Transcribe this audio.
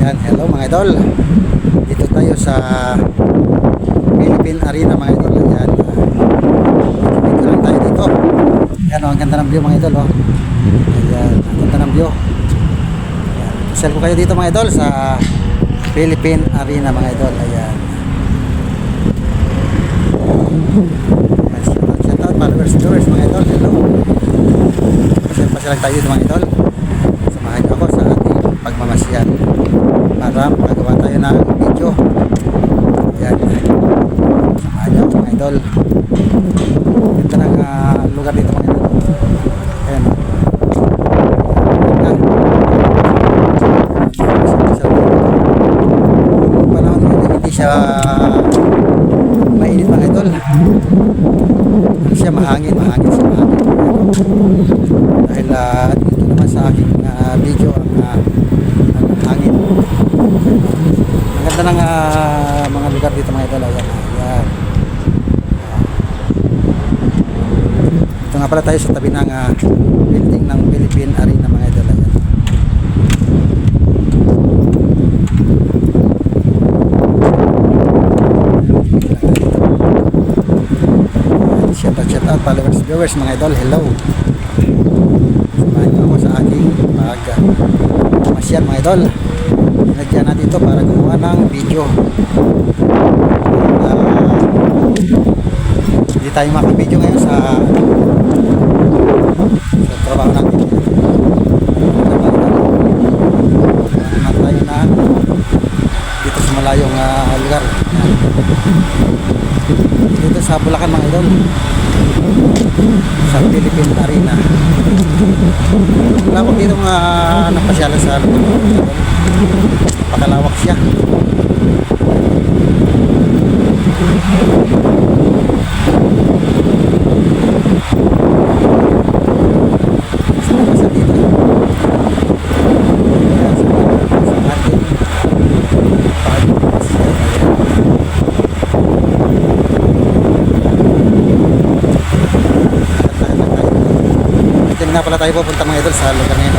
Ayan, hello mga idol. Dito tayo sa Philippine Arena mga idol. Ayan, dito lang tayo dito. Ayan, ang ganda ng view mga idol. Ayan, ang ganda ng view. Ayan, pasel ko kayo dito mga idol sa Philippine Arena mga idol. Ayan. Shout out followers mga idol. Hello. Pasel tayo dito mga idol. Samahan niyo ako sa ating pagmamasyal para magawa tayo ng video. Ayan, samahan niyo mga idol. Ganda ng lugar dito mga idol. Ayan, yung panahon hindi siya mainit mga idol. Hindi siya mahangin siya dahil dito naman sa aking video ang hangin. Ang ganda ng mga lugar dito mga idol. Ayan, ayan. Ito nga pala tayo sa tabi ng building ng Philippine Arena mga idol. Ayan. Shout out followers, viewers mga idol. Hello. Samahan niyo ako sa aking pagmamasyal mga idol. Nagyan natin ito para gumawa ng video. Hindi tayo makabidyo ngayon sa trabaho natin. Naman tayo na dito sa malayong lugar. Dito sa Bulacan mga idol, sa Philippine Arena. Wala ko dito mga napasyalan sa lugar. Pakalawak siya. Sa dito na pala tayo pupunta mga idol sa lugar na yun.